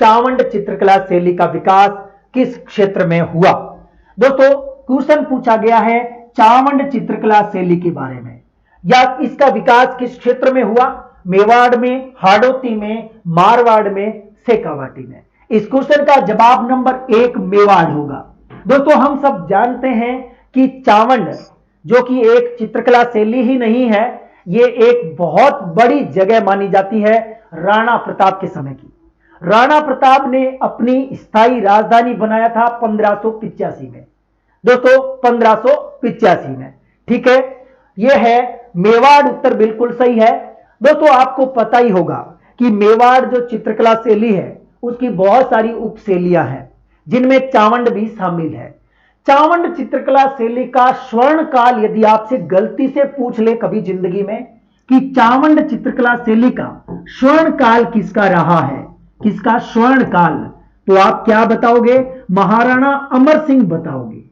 चावंड चित्रकला शैली का विकास किस क्षेत्र में हुआ। दोस्तों क्वेश्चन पूछा गया है चावंड चित्रकला शैली के बारे में, या इसका विकास किस क्षेत्र में हुआ, मेवाड़ में, हाड़ौती में, मारवाड़ में, शेखावाटी में। इस क्वेश्चन का जवाब नंबर 1 मेवाड़ होगा। दोस्तों हम सब जानते हैं कि चावंड जो कि एक चित्रकला शैली ही नहीं है, ये एक बहुत बड़ी जगह मानी जाती है राणा प्रताप के समय की। राणा प्रताप ने अपनी स्थायी राजधानी बनाया था 1585 में। दोस्तों 1585 में, ठीक है, यह है मेवाड़। उत्तर बिल्कुल सही है। दोस्तों आपको पता ही होगा कि मेवाड़ जो चित्रकला शैली है उसकी बहुत सारी उपशैलियां हैं, जिनमें चावंड भी शामिल है। चावंड चित्रकला शैली का स्वर्ण काल यदि आपसे गलती से पूछ ले कभी जिंदगी में कि चावंड चित्रकला शैली का स्वर्ण काल किसका रहा है, किसका स्वर्ण काल, तो आप क्या बताओगे, महाराणा अमर सिंह बताओगे,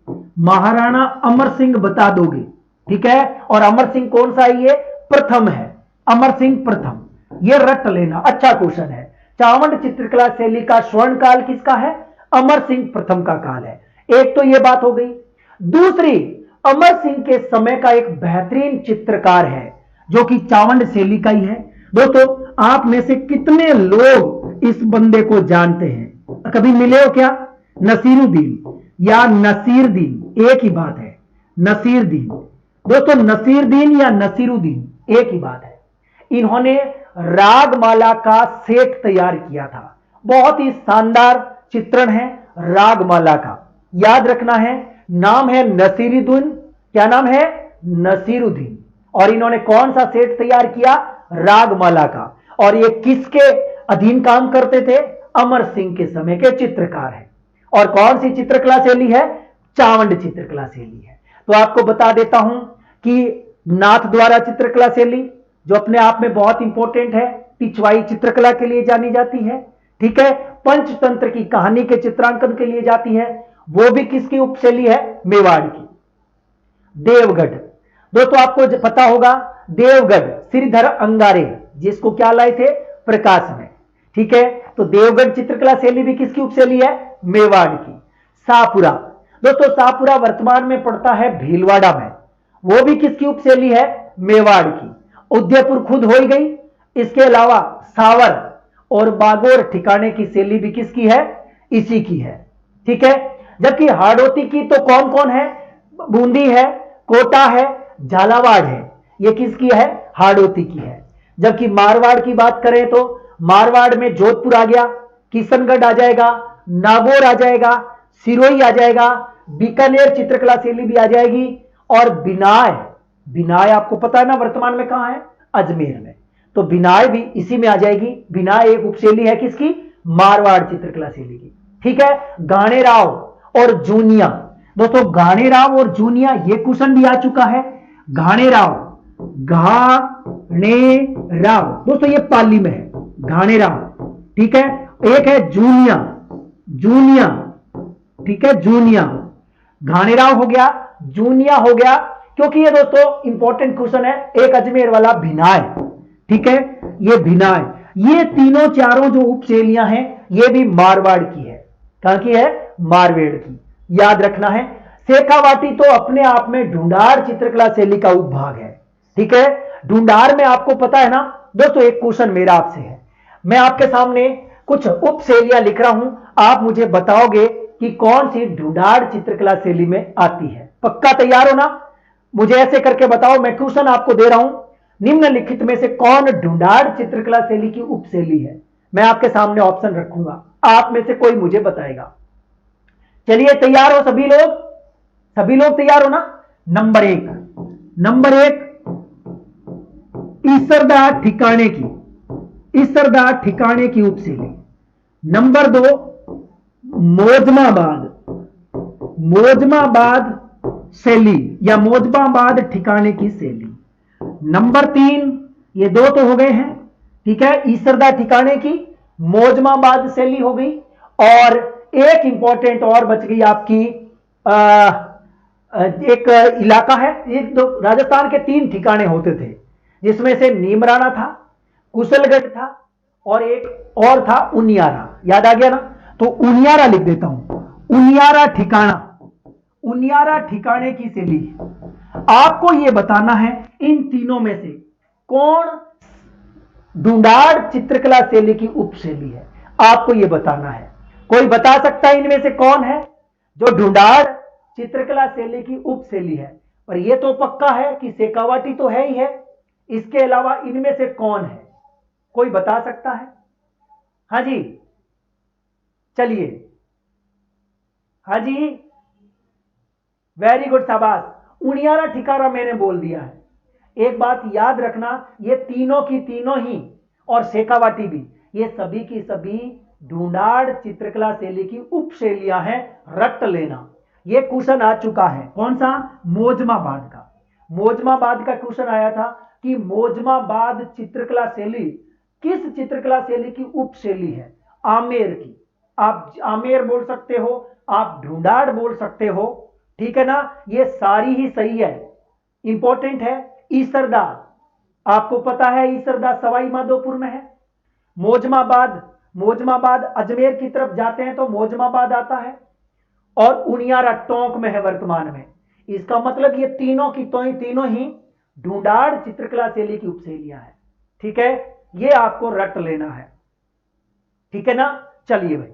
महाराणा अमर सिंह बता दोगे, ठीक है। और अमर सिंह कौन सा है, ये प्रथम है, अमर सिंह प्रथम, ये रट लेना, अच्छा क्वेश्चन है। चावंड चित्रकला शैली का स्वर्ण काल किसका है, अमर सिंह प्रथम का काल है। एक तो ये बात हो गई। दूसरी, अमर सिंह के समय का एक बेहतरीन चित्रकार है जो कि चावंड शैली का ही है। दोस्तों आप में से कितने लोग इस बंदे को जानते हैं, कभी मिले हो क्या, नसीरुद्दीन या नसीरुद्दीन एक ही बात है, नसीरुद्दीन। दोस्तों नसीरुद्दीन या नसीरुद्दीन एक ही बात है। इन्होंने रागमाला का सेट तैयार किया था, बहुत ही शानदार चित्रण है रागमाला का, याद रखना है। नाम है नसीरुद्दीन, क्या नाम है, नसीरुद्दीन। और इन्होंने कौन सा सेट तैयार किया, रागमाला का। और ये किसके अधीन काम करते थे, अमर सिंह के समय के चित्रकार हैं। और कौन सी चित्रकला शैली है, चावंड चित्रकला शैली है। तो आपको बता देता हूं कि नाथ द्वारा चित्रकला शैली जो अपने आप में बहुत इंपॉर्टेंट है, पिछवाई चित्रकला के लिए जानी जाती है, ठीक है। पंचतंत्र की कहानी के चित्रांकन के लिए जाती है, वो भी किसकी उपशैली है, मेवाड़ की। देवगढ़, दोस्तों आपको पता होगा देवगढ़ श्रीधर अंगारे जिसको क्या लाए थे, प्रकाश में, ठीक है। तो देवगढ़ चित्रकला शैली भी किसकी उपशैली है, मेवाड़ की। शाहपुरा, दोस्तों शाहपुरा वर्तमान में पड़ता है भीलवाड़ा में, वो भी किसकी उपशैली है, मेवाड़ की। उदयपुर खुद हो ही गई। इसके अलावा सावर और बागोर ठिकाने की शैली भी किसकी है, इसी की है, ठीक है। जबकि हाड़ौती की तो कौन कौन है, बूंदी है, कोटा है, झालावाड़ है, ये किसकी है, हाड़ौती की है। जबकि मारवाड़ की बात करें तो मारवाड़ में जोधपुर आ गया, किशनगढ़ आ जाएगा, नागौर आ जाएगा, सिरोही आ जाएगा, बीकानेर चित्रकला शैली भी आ जाएगी। और बिनाय, बिनाय आपको पता है ना वर्तमान में कहां है, अजमेर में, तो बिनाय भी इसी में आ जाएगी। बिनाय एक उपशैली है किसकी, मारवाड़ चित्रकला शैली की, ठीक है। गाणेराव और जूनिया, दोस्तों गाणेराव और जूनिया ये क्वेश्चन भी आ चुका है। घाणेराव, घाणेराव, दोस्तों ये पाली में है घाणेराव, ठीक है। एक है जूनिया, जूनिया, ठीक है, जूनिया। घाणेराव हो गया, जूनिया हो गया, क्योंकि ये दोस्तों इंपॉर्टेंट क्वेश्चन है। एक अजमेर वाला भिनाय, ठीक है, ये भिनाय, ये तीनों चारों जो उपशैलियां हैं ये भी मारवाड़ की है। कहां की है, मारवाड़ की, याद रखना है। शेखावाटी तो अपने आप में ढूंढार चित्रकला शैली का उपभाग है, ठीक है। ढूंढार में आपको पता है ना दोस्तों, एक क्वेश्चन मेरा आपसे है, मैं आपके सामने कुछ उपशैलियां लिख रहा हूं, आप मुझे बताओगे कि कौन सी ढूंढार चित्रकला शैली में आती है। पक्का तैयार हो ना, मुझे ऐसे करके बताओ, मैं क्वेश्चन आपको दे रहा हूं, निम्नलिखित में से कौन ढूंढार चित्रकला शैली की उपशैली है। मैं आपके सामने ऑप्शन रखूंगा, आप में से कोई मुझे बताएगा। चलिए तैयार हो सभी लोग, सभी लोग तैयार हो ना। नंबर एक, नंबर एक ईसरदा ठिकाने की, ईसरदा ठिकाने की उपशैली। नंबर दो मोजमाबाद, मोजमाबाद शैली या मोजमाबाद ठिकाने की शैली। नंबर तीन, ये दो तो हो गए हैं, ठीक है, ईसरदा ठिकाने की, मोजमाबाद शैली हो गई। और एक इंपॉर्टेंट और बच गई आपकी, एक इलाका है, एक दो राजस्थान के तीन ठिकाने होते थे, जिसमें से नीमराना था, कुशलगढ़ था और एक और था उनियारा, याद आ गया ना? तो उनियारा लिख देता हूं, उनियारा ठिकाना, उनियारा ठिकाने की शैली। आपको यह बताना है इन तीनों में से कौन ढूंढाड़ चित्रकला शैली की उपशैली है, आपको यह बताना है। कोई बता सकता है इनमें से कौन है जो ढूंढाड़ चित्रकला शैली की उपशैली है? पर यह तो पक्का है कि शेखावाटी तो है ही है, इसके अलावा इनमें से कौन है? कोई बता सकता है? हाँ जी, चलिए। हाँ जी, वेरी गुड, शाबाश। उनियारा ठिकारा मैंने बोल दिया है। एक बात याद रखना, ये तीनों की तीनों ही और शेखावाटी भी, ये सभी की सभी ढूंढाड़ चित्रकला शैली की उपशैलियां हैं, रट लेना। ये क्वेश्चन आ चुका है, कौन सा? मोजमाबाद का। मोजमाबाद का क्वेश्चन आया था कि मोजमाबाद चित्रकला शैली किस चित्रकला शैली की उपशैली है? आमेर की। आप आमेर बोल सकते हो, आप ढूंढाड़ बोल सकते हो, ठीक है ना? ये सारी ही सही है। इंपॉर्टेंट है ईसरदा, आपको पता है ईसरदा सवाई माधोपुर में है। मोजमाबाद, मोजमाबाद अजमेर की तरफ जाते हैं तो मोजमाबाद आता है, और उनियारा टोंक में है वर्तमान में। इसका मतलब ये तीनों की तीनों ही ढूंढाड़ चित्रकला शैली की उपशैलियां हैं, ठीक है? ये आपको रट लेना है, ठीक है ना? चलिए भाई,